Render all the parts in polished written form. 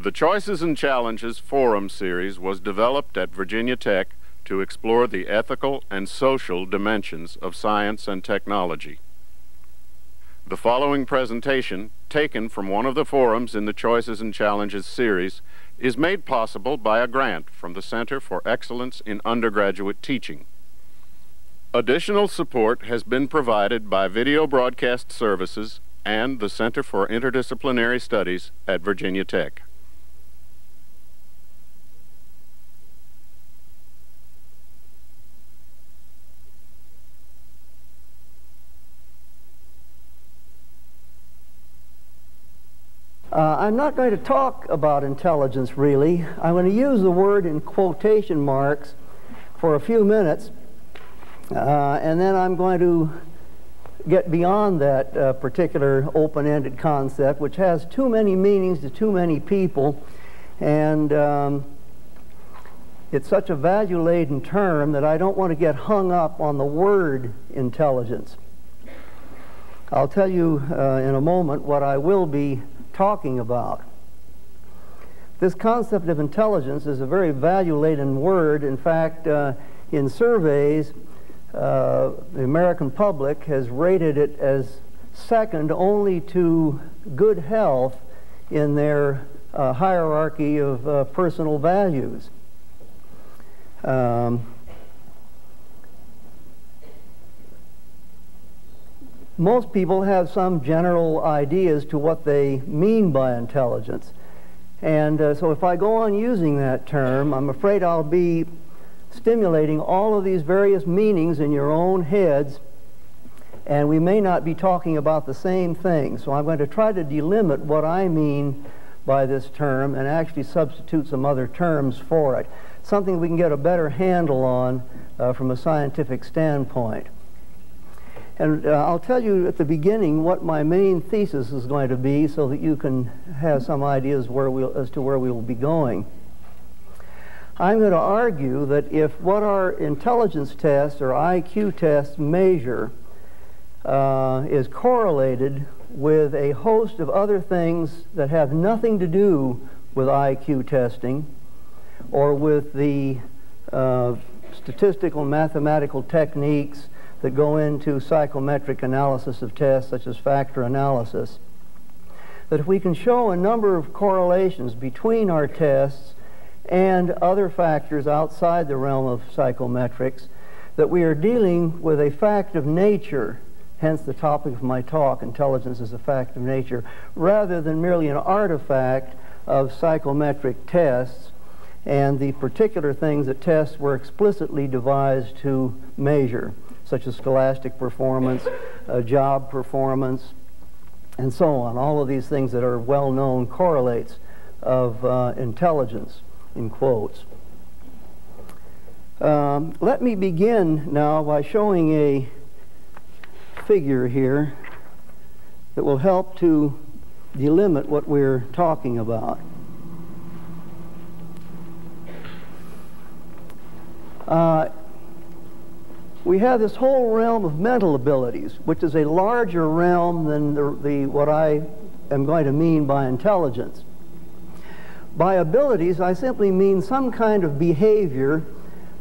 The Choices and Challenges Forum series was developed at Virginia Tech to explore the ethical and social dimensions of science and technology. The following presentation, taken from one of the forums in the Choices and Challenges series, is made possible by a grant from the Center for Excellence in Undergraduate Teaching. Additional support has been provided by Video Broadcast Services and the Center for Interdisciplinary Studies at Virginia Tech. I'm not going to talk about intelligence, really. I'm going to use the word in quotation marks for a few minutes, and then I'm going to get beyond that particular open-ended concept, which has too many meanings to too many people, and it's such a value-laden term that I don't want to get hung up on the word intelligence. I'll tell you in a moment what I will be talking about. This concept of intelligence is a very value-laden word. In fact, in surveys, the American public has rated it as second only to good health in their hierarchy of personal values. Most people have some general ideas to what they mean by intelligence. And so if I go on using that term, I'm afraid I'll be stimulating all of these various meanings in your own heads, and we may not be talking about the same thing. So I'm going to try to delimit what I mean by this term and actually substitute some other terms for it, something we can get a better handle on from a scientific standpoint. And I'll tell you at the beginning what my main thesis is going to be so that you can have some ideas as to where we will be going. I'm going to argue that if what our intelligence tests or IQ tests measure is correlated with a host of other things that have nothing to do with IQ testing or with the statistical mathematical techniques that go into psychometric analysis of tests, such as factor analysis, that if we can show a number of correlations between our tests and other factors outside the realm of psychometrics, that we are dealing with a fact of nature, hence the topic of my talk, intelligence is a fact of nature, rather than merely an artifact of psychometric tests and the particular things that tests were explicitly devised to measure, such as scholastic performance, job performance, and so on. All of these things that are well-known correlates of intelligence, in quotes. Let me begin now by showing a figure here that will help to delimit what we're talking about. We have this whole realm of mental abilities, which is a larger realm than what I am going to mean by intelligence. By abilities, I simply mean some kind of behavior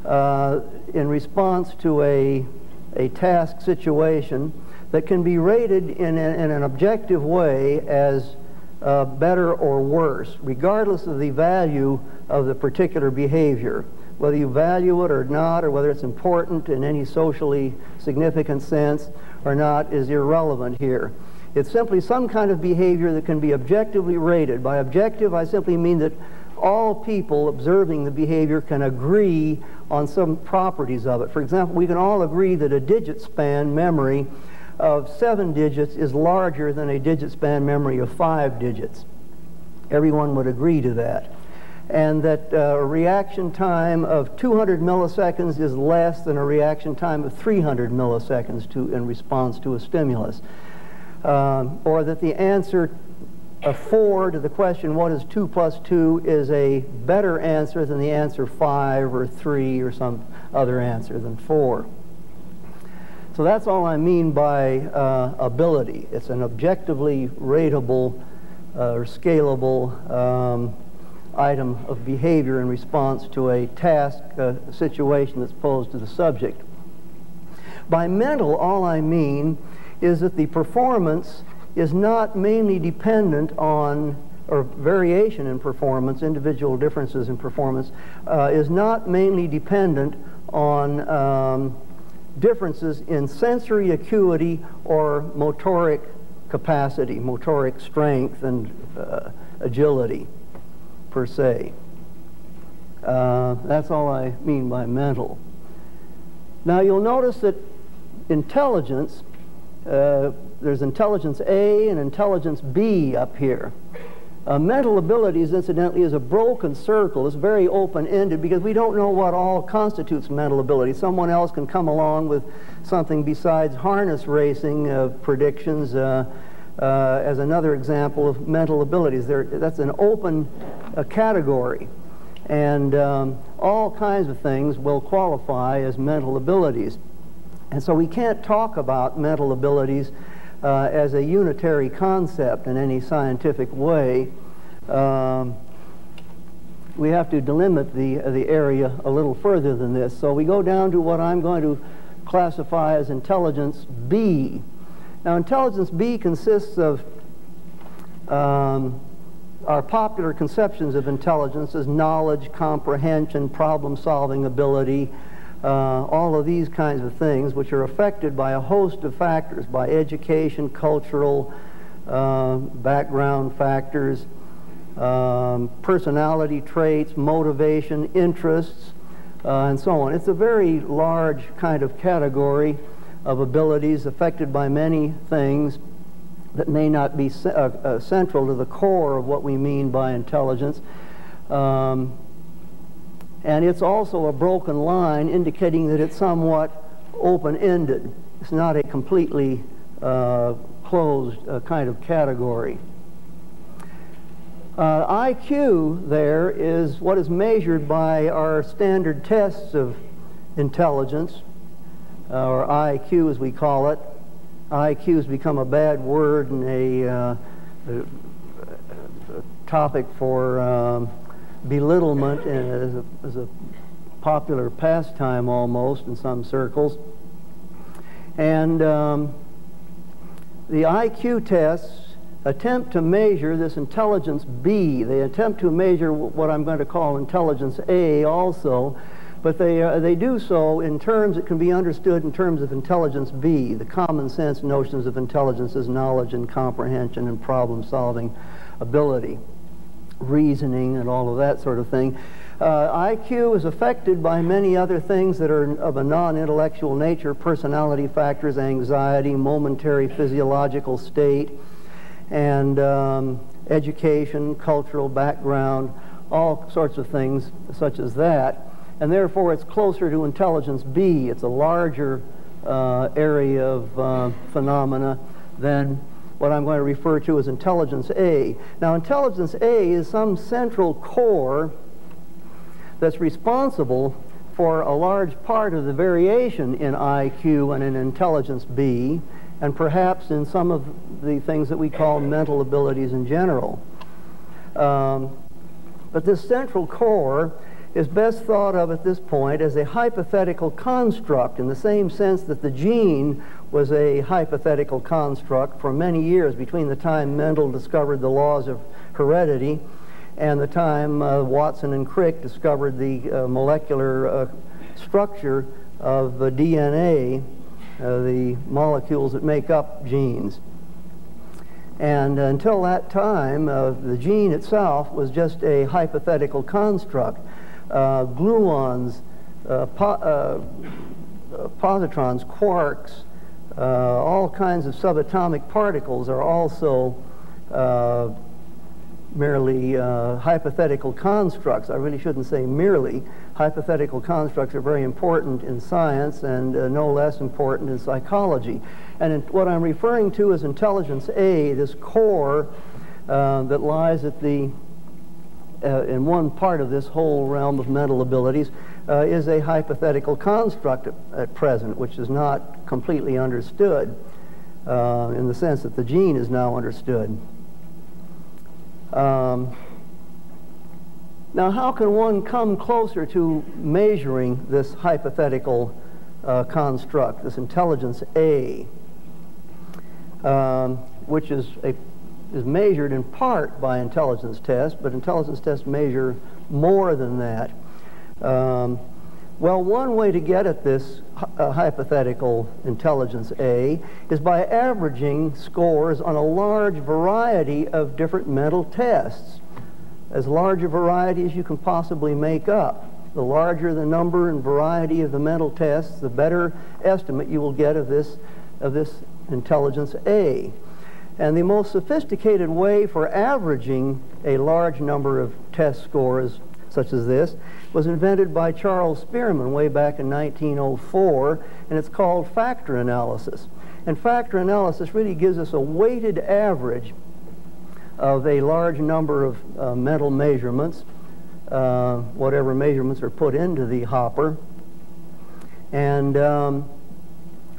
in response to a task situation that can be rated in an objective way as better or worse, regardless of the value of the particular behavior. Whether you value it or not, or whether it's important in any socially significant sense or not, is irrelevant here. It's simply some kind of behavior that can be objectively rated. By objective, I simply mean that all people observing the behavior can agree on some properties of it. For example, we can all agree that a digit span memory of 7 digits is larger than a digit span memory of 5 digits. Everyone would agree to that. And that a reaction time of 200 milliseconds is less than a reaction time of 300 milliseconds in response to a stimulus. Or that the answer of 4 to the question, what is 2 plus 2, is a better answer than the answer 5 or 3 or some other answer than 4. So that's all I mean by ability. It's an objectively rateable or scalable item of behavior in response to a task, situation that's posed to the subject. By mental, all I mean is that the performance is not mainly dependent on, or variation in performance, individual differences in performance, is not mainly dependent on differences in sensory acuity or motoric capacity, motoric strength and agility, per se. That's all I mean by mental. Now you'll notice that intelligence, there's intelligence A and intelligence B up here. Mental abilities, incidentally, is a broken circle. It's very open-ended because we don't know what all constitutes mental ability. Someone else can come along with something besides harness racing predictions as another example of mental abilities. That's an open category. And all kinds of things will qualify as mental abilities. And so we can't talk about mental abilities as a unitary concept in any scientific way. We have to delimit the area a little further than this. So we go down to what I'm going to classify as intelligence B. Now, intelligence B consists of our popular conceptions of intelligence as knowledge, comprehension, problem-solving ability, all of these kinds of things, which are affected by a host of factors, by education, cultural background factors, personality traits, motivation, interests, and so on. It's a very large kind of category of abilities affected by many things that may not be central to the core of what we mean by intelligence. And it's also a broken line indicating that it's somewhat open-ended. It's not a completely closed kind of category. IQ there is what is measured by our standard tests of intelligence, or IQ as we call it. IQ has become a bad word and a topic for belittlement as a popular pastime almost in some circles. And the IQ tests attempt to measure this intelligence B. They attempt to measure what I'm going to call intelligence A also, but they do so in terms that can be understood in terms of intelligence B, the common sense notions of intelligence as knowledge and comprehension and problem-solving ability, reasoning and all of that sort of thing. IQ is affected by many other things that are of a non-intellectual nature, personality factors, anxiety, momentary physiological state, and education, cultural background, all sorts of things such as that. And therefore it's closer to intelligence B. It's a larger area of phenomena than what I'm going to refer to as intelligence A. Now, intelligence A is some central core that's responsible for a large part of the variation in IQ and in intelligence B, and perhaps in some of the things that we call mental abilities in general. But this central core is best thought of at this point as a hypothetical construct, in the same sense that the gene was a hypothetical construct for many years between the time Mendel discovered the laws of heredity and the time Watson and Crick discovered the molecular structure of DNA, the molecules that make up genes. And until that time, the gene itself was just a hypothetical construct. Gluons, positrons, quarks, all kinds of subatomic particles are also merely hypothetical constructs. I really shouldn't say merely. Hypothetical constructs are very important in science and no less important in psychology. And what I'm referring to as intelligence A, this core that lies at the in one part of this whole realm of mental abilities, is a hypothetical construct at present, which is not completely understood in the sense that the gene is now understood. Now, how can one come closer to measuring this hypothetical construct, this intelligence A, which is measured in part by intelligence tests, but intelligence tests measure more than that. Well, one way to get at this hypothetical intelligence A is by averaging scores on a large variety of different mental tests. As large a variety as you can possibly make up. The larger the number and variety of the mental tests, the better estimate you will get of this intelligence A. And the most sophisticated way for averaging a large number of test scores such as this was invented by Charles Spearman way back in 1904, and it's called factor analysis. And factor analysis really gives us a weighted average of a large number of mental measurements, whatever measurements are put into the hopper. And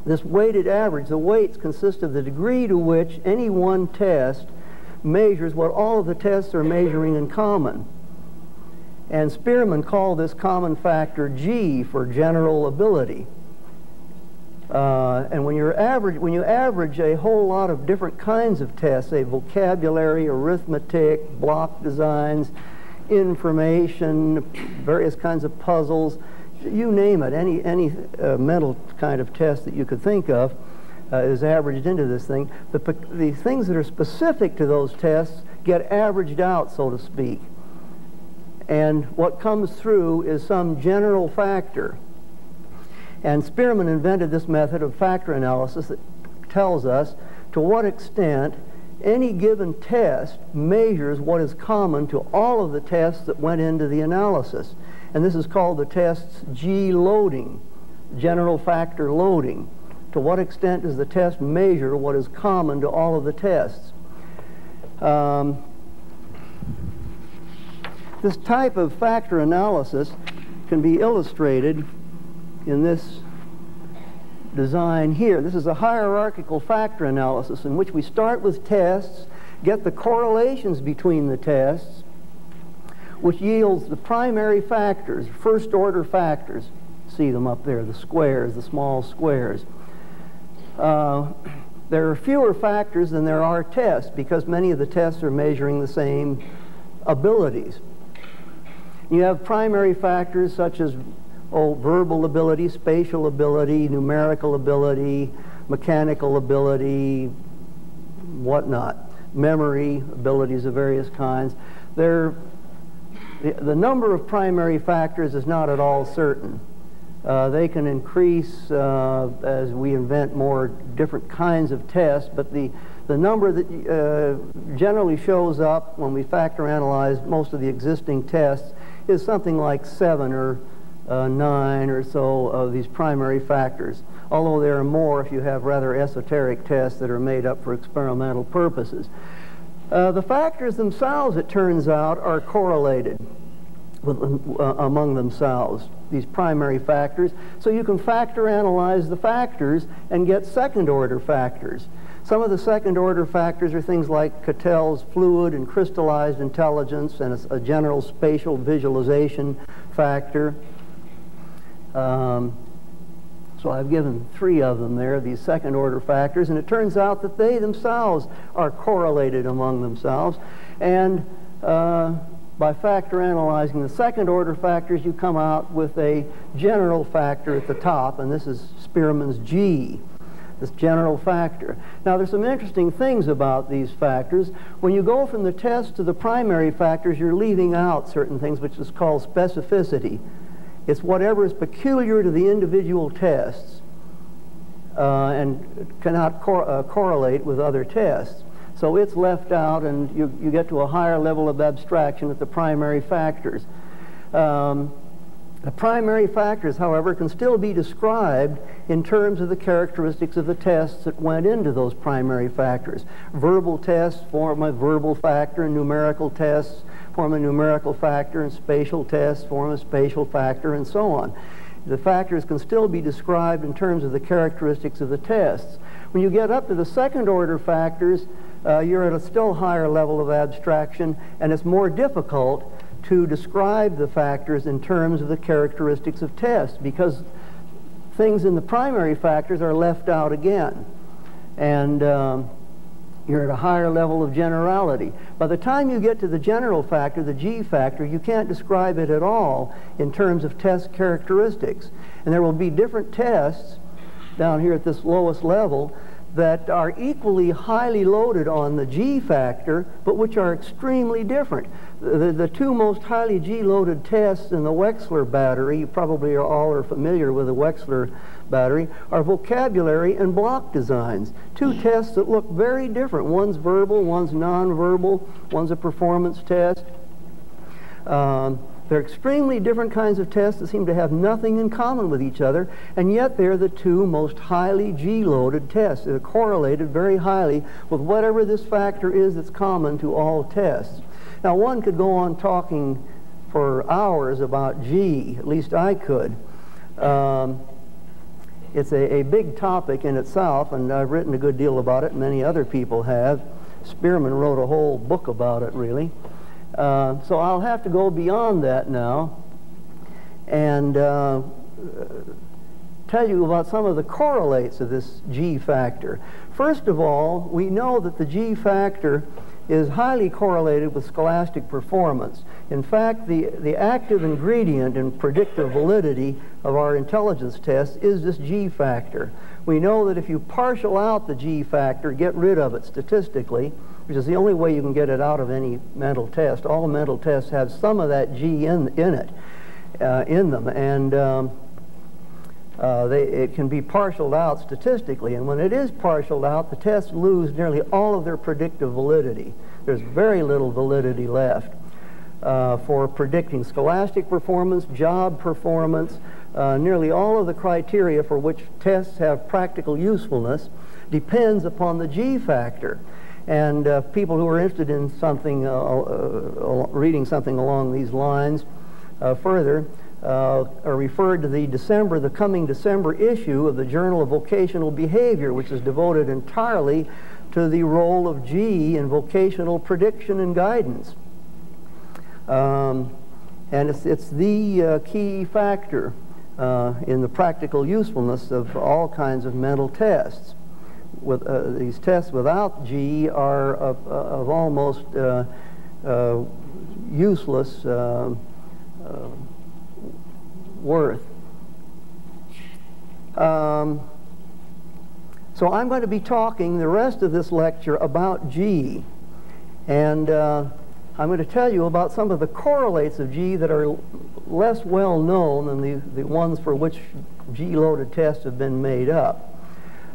this weighted average, the weights consist of the degree to which any one test measures what all of the tests are measuring in common. And Spearman called this common factor G for general ability. And when you average a whole lot of different kinds of tests, say vocabulary, arithmetic, block designs, information, various kinds of puzzles, you name it, any mental kind of test that you could think of is averaged into this thing. The things that are specific to those tests get averaged out, so to speak. And what comes through is some general factor. And Spearman invented this method of factor analysis that tells us to what extent any given test measures what is common to all of the tests that went into the analysis. And this is called the test's G loading, general factor loading. To what extent does the test measure what is common to all of the tests? This type of factor analysis can be illustrated in this design here. This is a hierarchical factor analysis in which we start with tests, get the correlations between the tests, which yields the primary factors, first order factors. See them up there, the squares, the small squares. There are fewer factors than there are tests because many of the tests are measuring the same abilities. You have primary factors such as verbal ability, spatial ability, numerical ability, mechanical ability, whatnot, memory abilities of various kinds. The number of primary factors is not at all certain. They can increase as we invent more different kinds of tests, but the number that generally shows up when we factor analyze most of the existing tests is something like 7 or 9 or so of these primary factors, although there are more if you have rather esoteric tests that are made up for experimental purposes. The factors themselves, it turns out, are correlated among themselves, these primary factors. So you can factor analyze the factors and get second order factors. Some of the second order factors are things like Cattell's fluid and crystallized intelligence and a general spatial visualization factor. So I've given 3 of them there, these second order factors, and it turns out that they themselves are correlated among themselves. And by factor analyzing the second order factors, you come out with a general factor at the top, and this is Spearman's G, this general factor. Now there's some interesting things about these factors. When you go from the test to the primary factors, you're leaving out certain things, which is called specificity. It's whatever is peculiar to the individual tests and cannot correlate with other tests. So it's left out, and you get to a higher level of abstraction at the primary factors. The primary factors, however, can still be described in terms of the characteristics of the tests that went into those primary factors. Verbal tests form a verbal factor, and numerical tests form a numerical factor, and spatial tests form a spatial factor, and so on. The factors can still be described in terms of the characteristics of the tests. When you get up to the second order factors, you're at a still higher level of abstraction, and it's more difficult to describe the factors in terms of the characteristics of tests, because things in the primary factors are left out again. And you're at a higher level of generality. By the time you get to the general factor, the G factor, you can't describe it at all in terms of test characteristics. And there will be different tests down here at this lowest level that are equally highly loaded on the G factor, but which are extremely different. The two most highly G-loaded tests in the Wechsler battery, you probably all are familiar with the Wechsler battery, are vocabulary and block designs. Two tests that look very different. One's verbal, one's nonverbal, one's a performance test. They're extremely different kinds of tests that seem to have nothing in common with each other, and yet they're the two most highly G-loaded tests. They're correlated very highly with whatever this factor is that's common to all tests. Now, one could go on talking for hours about G, at least I could. It's a big topic in itself, and I've written a good deal about it, and many other people have. Spearman wrote a whole book about it, really. So I'll have to go beyond that now and tell you about some of the correlates of this G factor. First of all, we know that the G factor is highly correlated with scholastic performance. In fact, the active ingredient in predictive validity of our intelligence tests is this G factor. We know that if you partial out the G factor, get rid of it statistically, which is the only way you can get it out of any mental test. All mental tests have some of that G in them, and it can be partialed out statistically. And when it is partialed out, the tests lose nearly all of their predictive validity. There's very little validity left for predicting scholastic performance, job performance. Nearly all of the criteria for which tests have practical usefulness depends upon the G factor. And people who are interested in something, reading something along these lines further, are referred to the coming December issue of the Journal of Vocational Behavior, which is devoted entirely to the role of G in vocational prediction and guidance. And it's the key factor in the practical usefulness of all kinds of mental tests. With these tests without G are of almost useless worth. So I'm going to be talking the rest of this lecture about G, and I'm going to tell you about some of the correlates of G that are less well known than the ones for which G-loaded tests have been made up.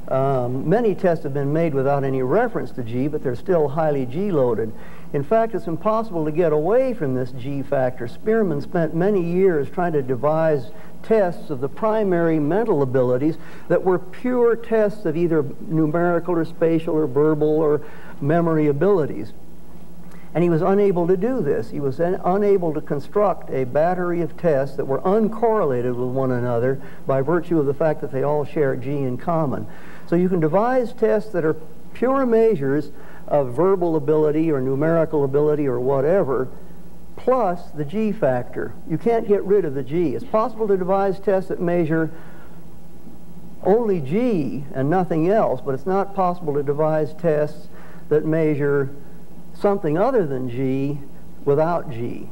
Many tests have been made without any reference to G, but they're still highly G-loaded. In fact, it's impossible to get away from this G factor. Spearman spent many years trying to devise tests of the primary mental abilities that were pure tests of either numerical or spatial or verbal or memory abilities. And he was unable to do this. He was unable to construct a battery of tests that were uncorrelated with one another by virtue of the fact that they all share G in common. So you can devise tests that are pure measures of verbal ability or numerical ability or whatever, plus the G factor. You can't get rid of the G. It's possible to devise tests that measure only G and nothing else, but it's not possible to devise tests that measure something other than G without G.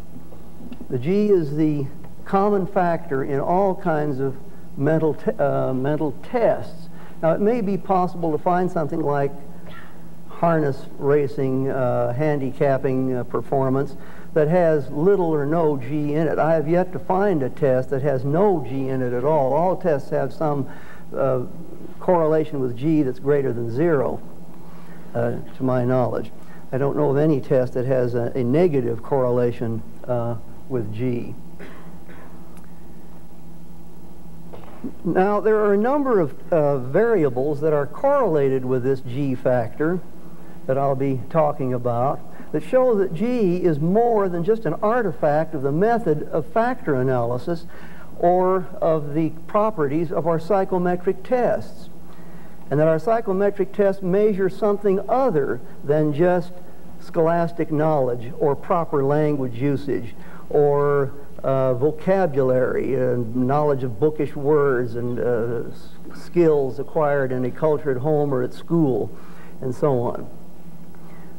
The G is the common factor in all kinds of mental tests. Now, it may be possible to find something like harness racing, handicapping performance that has little or no G in it. I have yet to find a test that has no G in it at all. All tests have some correlation with G that's greater than 0, to my knowledge. I don't know of any test that has a negative correlation with G. Now, there are a number of variables that are correlated with this G factor that I'll be talking about that show that G is more than just an artifact of the method of factor analysis or of the properties of our psychometric tests, and that our psychometric tests measure something other than just scholastic knowledge or proper language usage or vocabulary and knowledge of bookish words and skills acquired in a cultured home or at school and so on.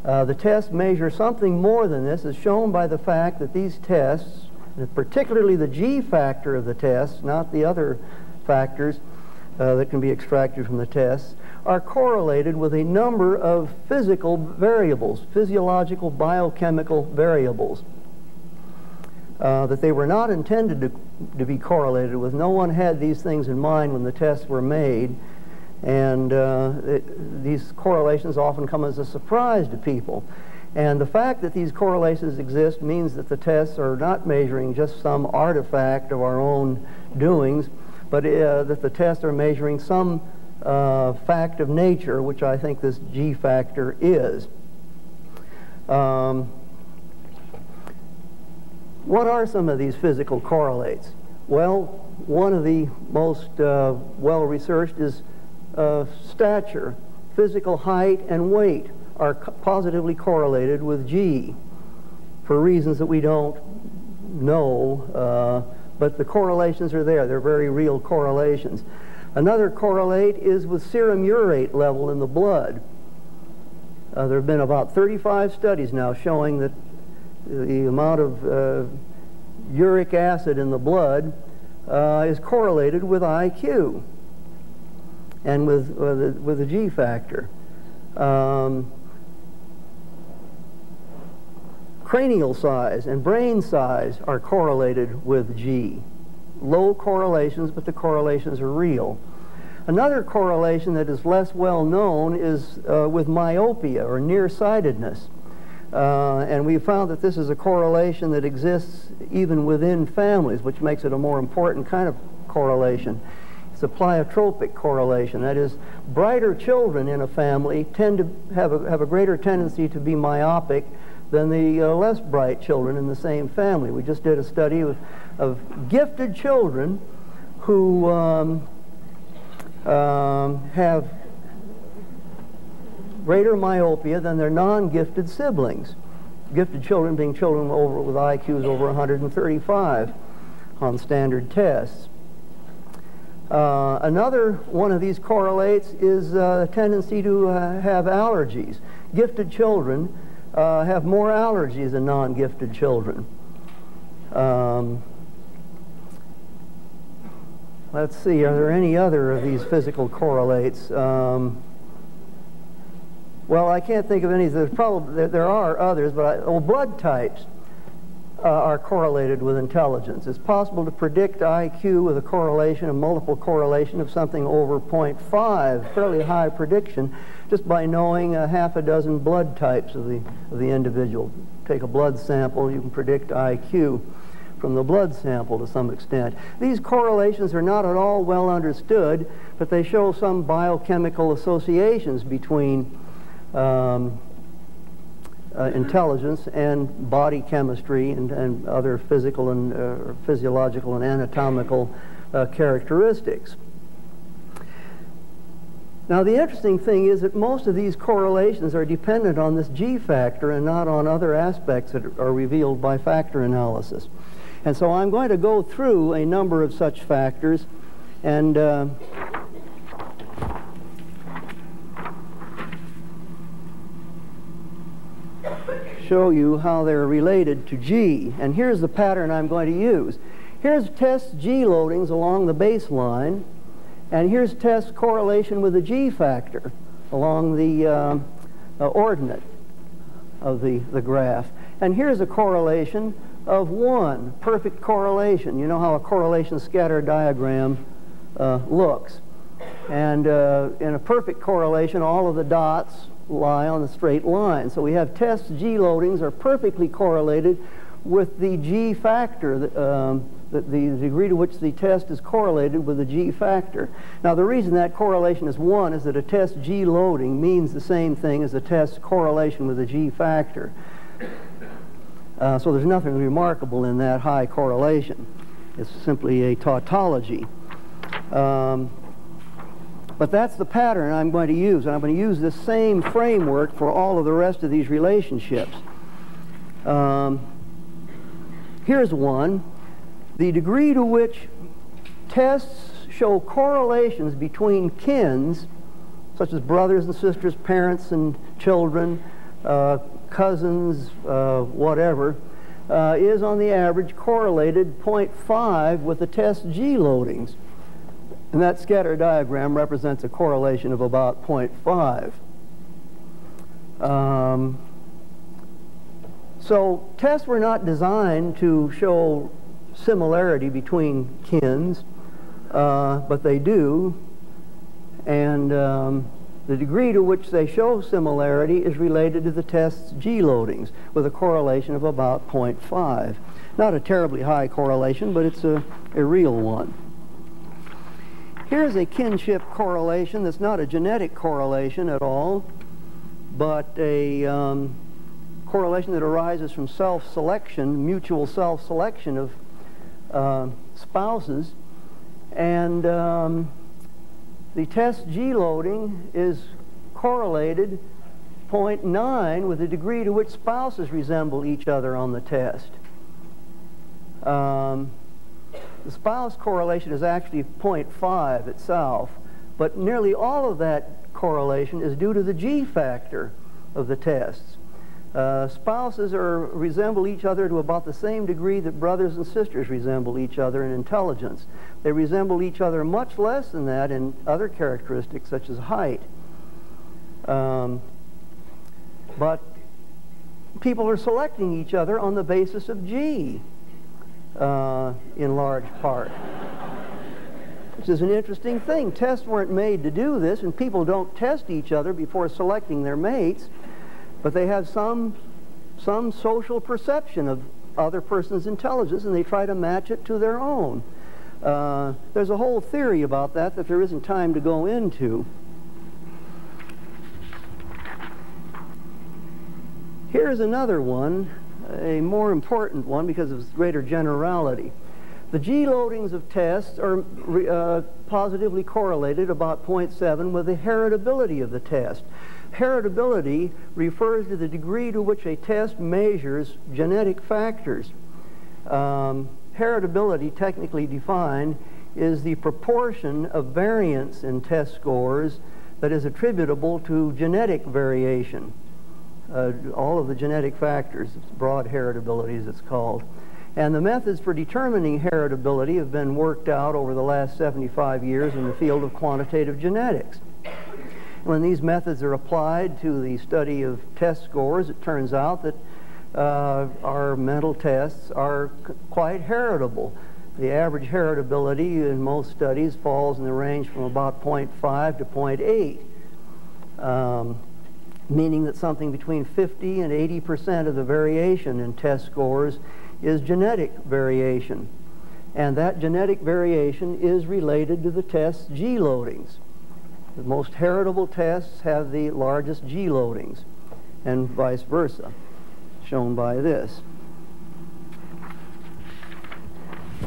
The tests measure something more than this, as shown by the fact that these tests, and particularly the G factor of the tests, not the other factors that can be extracted from the tests, are correlated with a number of physical variables, physiological, biochemical variables, that they were not intended to be correlated with. No one had these things in mind when the tests were made, and these correlations often come as a surprise to people. And the fact that these correlations exist means that the tests are not measuring just some artifact of our own doings, but that the tests are measuring some fact of nature, which I think this G factor is. What are some of these physical correlates? Well, one of the most well-researched is stature. Physical height and weight are positively correlated with G for reasons that we don't know, but the correlations are there. They're very real correlations. Another correlate is with serum urate level in the blood. There have been about 35 studies now showing that the amount of uric acid in the blood is correlated with IQ and with the G factor. Cranial size and brain size are correlated with G. Low correlations, but the correlations are real. Another correlation that is less well known is with myopia or nearsightedness. And we found that this is a correlation that exists even within families, which makes it a more important kind of correlation. It's a pleiotropic correlation. That is, brighter children in a family tend to have a greater tendency to be myopic than the less bright children in the same family. We just did a study of gifted children who have greater myopia than their non-gifted siblings. Gifted children being children with IQs over 135 on standard tests. Another one of these correlates is a tendency to have allergies. Gifted children have more allergies than non-gifted children. Let's see, are there any other of these physical correlates? Well, I can't think of any. There are others, but blood types are correlated with intelligence. It's possible to predict IQ with a correlation, a multiple correlation of something over 0.5, fairly high prediction, just by knowing half a dozen blood types of the individual. Take a blood sample, you can predict IQ from the blood sample to some extent. These correlations are not at all well understood, but they show some biochemical associations between intelligence and body chemistry and other physical and physiological and anatomical characteristics. Now, the interesting thing is that most of these correlations are dependent on this G factor and not on other aspects that are revealed by factor analysis. And so I'm going to go through a number of such factors and show you how they're related to G. And here's the pattern I'm going to use. Here's test G loadings along the baseline, and here's test correlation with the G factor along the ordinate of the graph. And here's a correlation of 1, perfect correlation. You know how a correlation scatter diagram looks. And in a perfect correlation, all of the dots lie on the straight line. So we have test G loadings are perfectly correlated with the G factor, the degree to which the test is correlated with the G factor. Now, the reason that correlation is 1 is that a test G loading means the same thing as a test correlation with the G factor. So there's nothing remarkable in that high correlation. It's simply a tautology. But that's the pattern I'm going to use, and I'm going to use this same framework for all of the rest of these relationships. Here's one. The degree to which tests show correlations between kins, such as brothers and sisters, parents and children, cousins, whatever, is on the average correlated 0.5 with the test G loadings. And that scatter diagram represents a correlation of about 0.5. So tests were not designed to show similarity between kins, but they do. And the degree to which they show similarity is related to the test's G loadings, with a correlation of about 0.5. Not a terribly high correlation, but it's a real one. Here's a kinship correlation that's not a genetic correlation at all, but a correlation that arises from self-selection, mutual self-selection of spouses. And the test G loading is correlated 0.9 with the degree to which spouses resemble each other on the test. The spouse correlation is actually 0.5 itself, but nearly all of that correlation is due to the G factor of the tests. Spouses resemble each other to about the same degree that brothers and sisters resemble each other in intelligence. They resemble each other much less than that in other characteristics such as height. But people are selecting each other on the basis of G. In large part, which is an interesting thing. Tests weren't made to do this, and people don't test each other before selecting their mates, but they have some social perception of other person's intelligence, and they try to match it to their own. There's a whole theory about that there isn't time to go into. Here's another one, a more important one because of its greater generality. The G loadings of tests are positively correlated about 0.7 with the heritability of the test. Heritability refers to the degree to which a test measures genetic factors. Heritability, technically defined, is the proportion of variance in test scores that is attributable to genetic variation. All of the genetic factors, broad heritability as it's called. And the methods for determining heritability have been worked out over the last 75 years in the field of quantitative genetics. When these methods are applied to the study of test scores, it turns out that our mental tests are quite heritable. The average heritability in most studies falls in the range from about 0.5 to 0.8. Meaning that something between 50 and 80% of the variation in test scores is genetic variation. And that genetic variation is related to the test's G loadings. The most heritable tests have the largest G loadings, and vice versa, shown by this.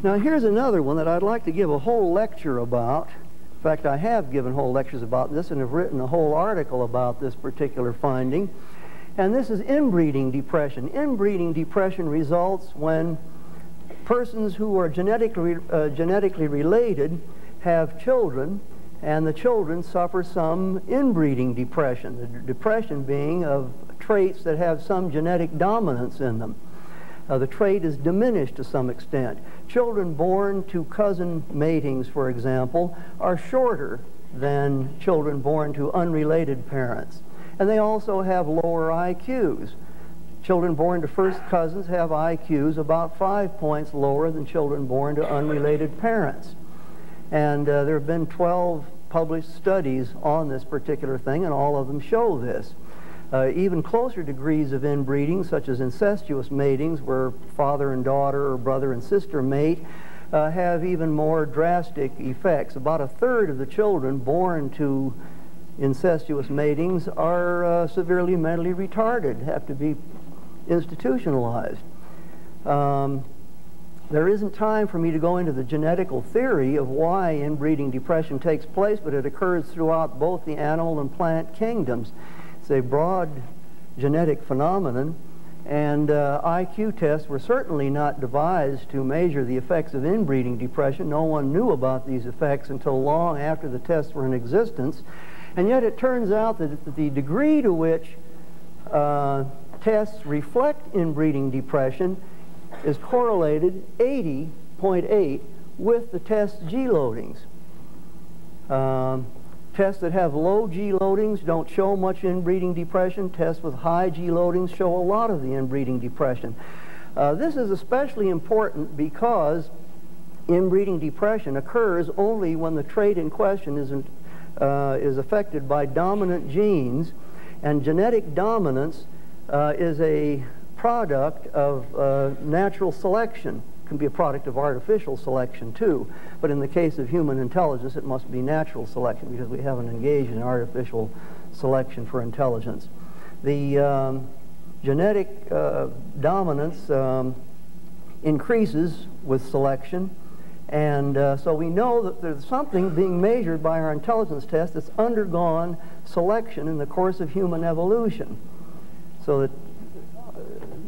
Now here's another one that I'd like to give a whole lecture about. In fact, I have given whole lectures about this and have written a whole article about this particular finding. And this is inbreeding depression. Inbreeding depression results when persons who are genetically related have children, and the children suffer some inbreeding depression. The depression being of traits that have some genetic dominance in them. The trait is diminished to some extent. Children born to cousin matings, for example, are shorter than children born to unrelated parents. And they also have lower IQs. Children born to first cousins have IQs about 5 points lower than children born to unrelated parents. And there have been 12 published studies on this particular thing, and all of them show this. Even closer degrees of inbreeding, such as incestuous matings, where father and daughter or brother and sister mate, have even more drastic effects. About a third of the children born to incestuous matings are severely mentally retarded, have to be institutionalized. There isn't time for me to go into the genetical theory of why inbreeding depression takes place, but it occurs throughout both the animal and plant kingdoms. It's a broad genetic phenomenon, and IQ tests were certainly not devised to measure the effects of inbreeding depression. No one knew about these effects until long after the tests were in existence, and yet it turns out that the degree to which tests reflect inbreeding depression is correlated 80.8 with the test G loadings. Tests that have low G loadings don't show much inbreeding depression. Tests with high G loadings show a lot of the inbreeding depression. This is especially important because inbreeding depression occurs only when the trait in question is affected by dominant genes, and genetic dominance is a product of natural selection. It can be a product of artificial selection too, but in the case of human intelligence it must be natural selection because we haven't engaged in artificial selection for intelligence. The genetic dominance increases with selection, and so we know that there's something being measured by our intelligence test that's undergone selection in the course of human evolution. So that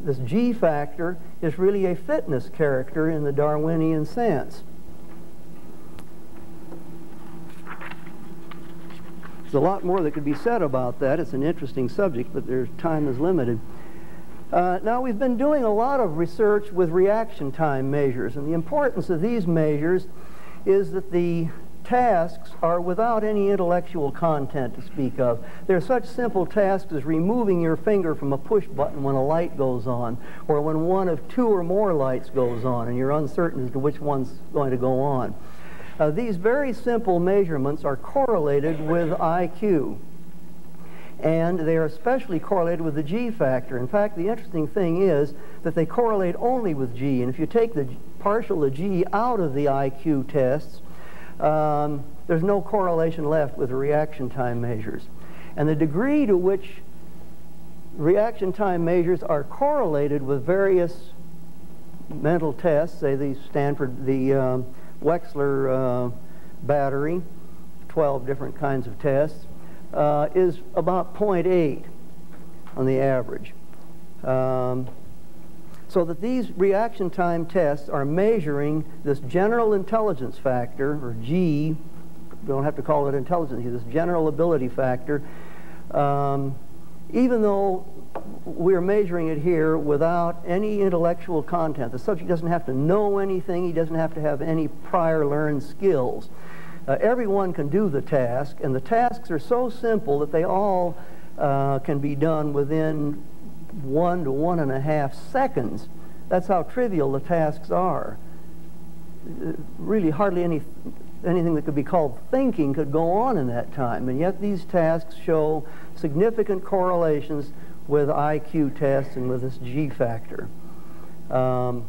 this G factor is really a fitness character in the Darwinian sense. There's a lot more that could be said about that. It's an interesting subject, but time is limited. Now, we've been doing a lot of research with reaction time measures, and the importance of these measures is that the tasks are without any intellectual content to speak of. They're such simple tasks as removing your finger from a push button when a light goes on, or when one of two or more lights goes on and you're uncertain as to which one's going to go on. These very simple measurements are correlated with IQ, and they are especially correlated with the G factor. In fact, the interesting thing is that they correlate only with G, and if you take the partial of G out of the IQ tests, there's no correlation left with the reaction time measures. And the degree to which reaction time measures are correlated with various mental tests, say the Wechsler battery, 12 different kinds of tests, is about 0.8 on the average. So that these reaction time tests are measuring this general intelligence factor, or G, we don't have to call it intelligence, this general ability factor, even though we're measuring it here without any intellectual content. The subject doesn't have to know anything, he doesn't have to have any prior learned skills. Everyone can do the task, and the tasks are so simple that they all can be done within 1 to 1.5 seconds. That's how trivial the tasks are. Really hardly anything that could be called thinking could go on in that time, and yet these tasks show significant correlations with IQ tests and with this G factor. 1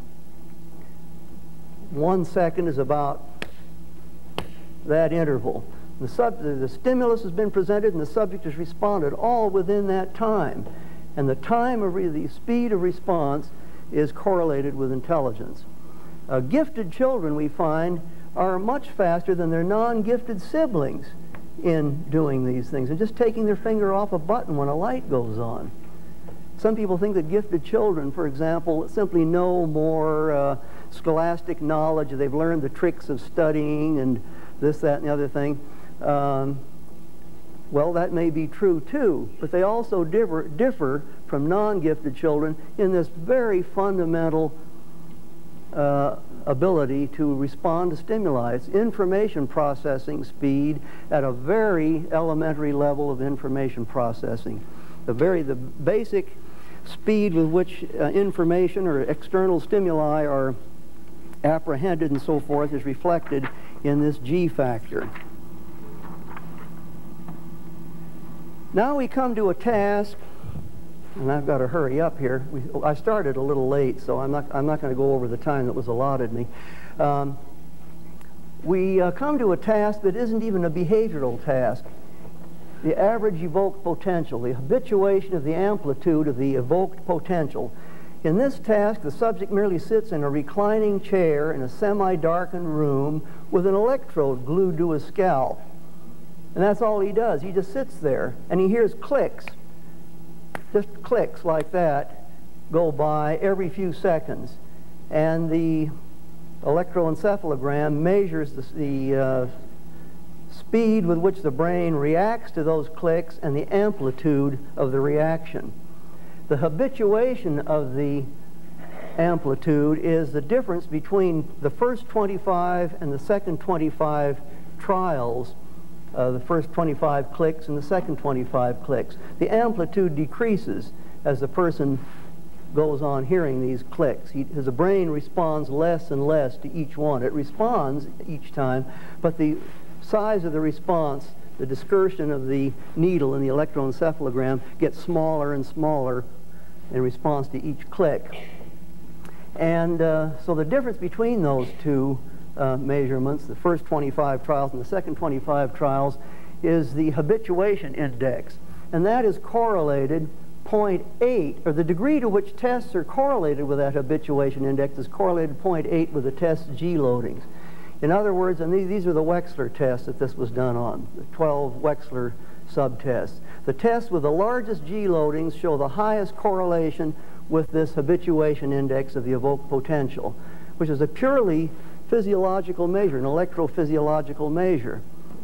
second is about that interval. The stimulus has been presented and the subject has responded all within that time. And the the speed of response is correlated with intelligence. Gifted children, we find, are much faster than their non-gifted siblings in doing these things, and just taking their finger off a button when a light goes on. Some people think that gifted children, for example, simply know more scholastic knowledge. They've learned the tricks of studying and this, that, and the other thing. Well, that may be true too, but they also differ from non-gifted children in this very fundamental ability to respond to stimuli. It's information processing speed at a very elementary level of information processing. The basic speed with which information or external stimuli are apprehended and so forth is reflected in this G factor. Now we come to a task, and I've got to hurry up here. I started a little late, so I'm not going to go over the time that was allotted me. We come to a task that isn't even a behavioral task. The average evoked potential, the habituation of the amplitude of the evoked potential, In this task, the subject merely sits in a reclining chair in a semi-darkened room with an electrode glued to his scalp. And that's all he does. He just sits there, and he hears clicks, just clicks like that, go by every few seconds. And the electroencephalogram measures the speed with which the brain reacts to those clicks and the amplitude of the reaction. The habituation of the amplitude is the difference between the first 25 and the second 25 trials, the first 25 clicks and the second 25 clicks. The amplitude decreases as the person goes on hearing these clicks. His brain responds less and less to each one. It responds each time, but the size of the response, the dispersion of the needle in the electroencephalogram, gets smaller and smaller in response to each click. And so the difference between those two measurements, the first 25 trials and the second 25 trials, is the habituation index. And that is correlated 0.8, or the degree to which tests are correlated with that habituation index is correlated 0.8 with the test's G loadings. In other words, and these are the Wechsler tests that this was done on, the 12 Wechsler subtests. The tests with the largest G loadings show the highest correlation with this habituation index of the evoked potential, which is a purely physiological measure, an electrophysiological measure.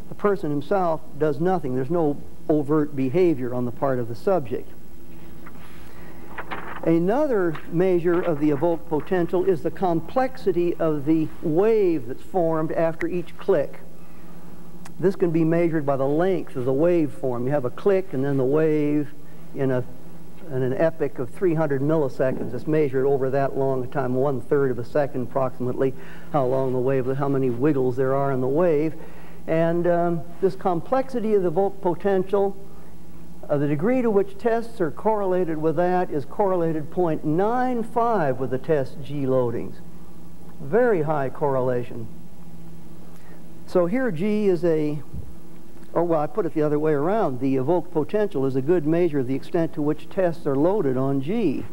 The person himself does nothing. There's no overt behavior on the part of the subject. Another measure of the evoked potential is the complexity of the wave that's formed after each click. This can be measured by the length of the waveform. You have a click and then the wave in an epoch of 300 milliseconds. It's measured over that long a time, 1/3 of a second approximately, how long the wave, how many wiggles there are in the wave. And this complexity of the evoked potential, the degree to which tests are correlated with that is correlated 0.95 with the test G loadings. Very high correlation. So here G is or well, I put it the other way around. The evoked potential is a good measure of the extent to which tests are loaded on G,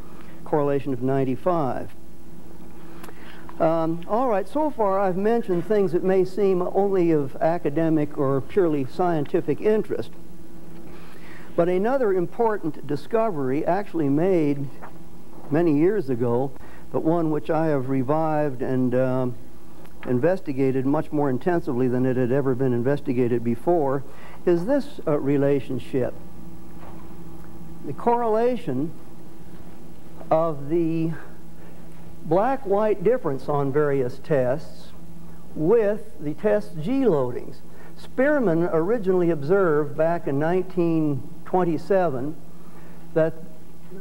correlation of 95. All right, so far I've mentioned things that may seem only of academic or purely scientific interest. But another important discovery, actually made many years ago, but one which I have revived and investigated much more intensively than it had ever been investigated before, is this relationship. The correlation of the black-white difference on various tests with the test G loadings. Spearman originally observed back in 1927 that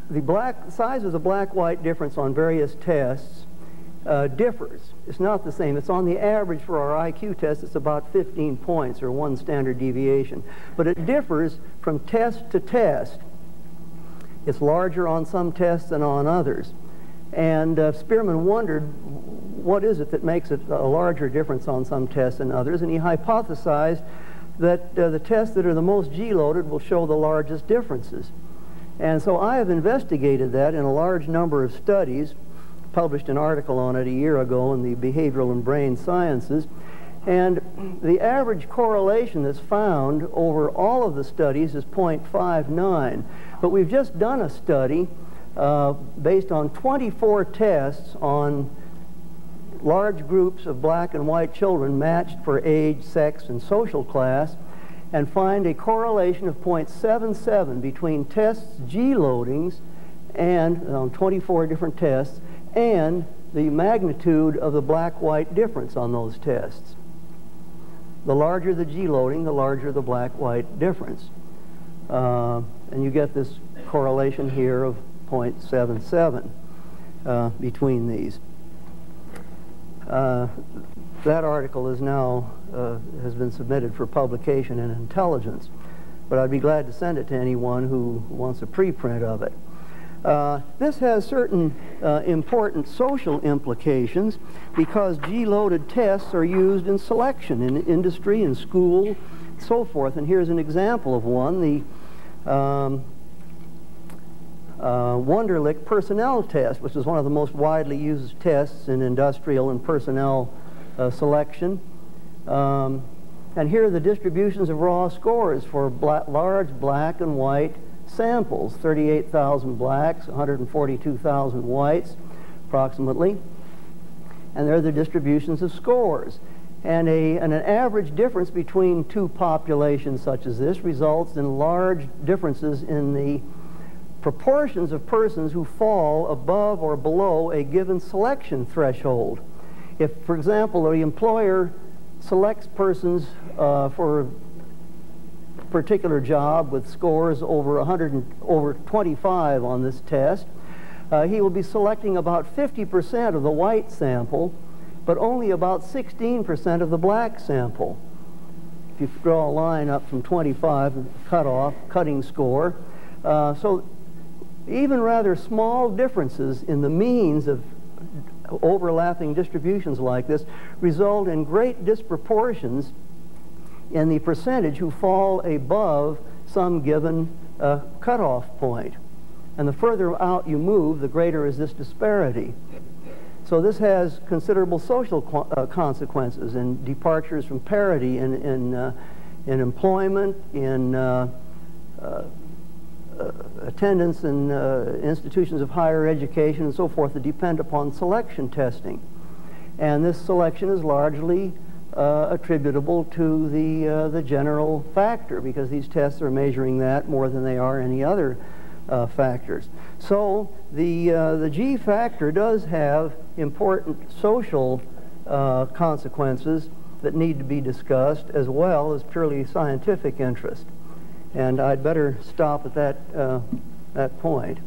the size of the black-white difference on various tests differs. It's not the same. It's on the average for our IQ test, it's about 15 points or 1 standard deviation. But it differs from test to test. It's larger on some tests than on others. And Spearman wondered, what is it that makes it a larger difference on some tests than others? And he hypothesized that the tests that are the most G-loaded will show the largest differences. And so I have investigated that in a large number of studies, published an article on it a year ago in the Behavioral and Brain Sciences, and the average correlation that's found over all of the studies is 0.59. But we've just done a study based on 24 tests on large groups of black and white children matched for age, sex, and social class, and find a correlation of 0.77 between tests G loadings and on 24 different tests and the magnitude of the black-white difference on those tests. The larger the G loading, the larger the black-white difference. And you get this correlation here of 0.77 between these. That article is now has been submitted for publication in Intelligence, but I'd be glad to send it to anyone who wants a preprint of it. This has certain important social implications because G-loaded tests are used in selection in industry, in school, so forth. And here's an example of one. Wunderlich personnel test, which is one of the most widely used tests in industrial and personnel selection. And here are the distributions of raw scores for large black and white samples, 38,000 blacks, 142,000 whites, approximately. And there are the distributions of scores. And an average difference between two populations such as this results in large differences in the proportions of persons who fall above or below a given selection threshold. If, for example, the employer selects persons for a particular job with scores over 25 on this test, he will be selecting about 50% of the white sample, but only about 16% of the black sample. If you draw a line up from 25, cutting score. So even rather small differences in the means of overlapping distributions like this result in great disproportions in the percentage who fall above some given cutoff point. And the further out you move, the greater is this disparity. So this has considerable social consequences and departures from parity in employment, in attendance in institutions of higher education and so forth that depend upon selection testing. And this selection is largely attributable to the general factor, because these tests are measuring that more than they are any other factors. So the G factor does have important social consequences that need to be discussed, as well as purely scientific interest. And I'd better stop at that point.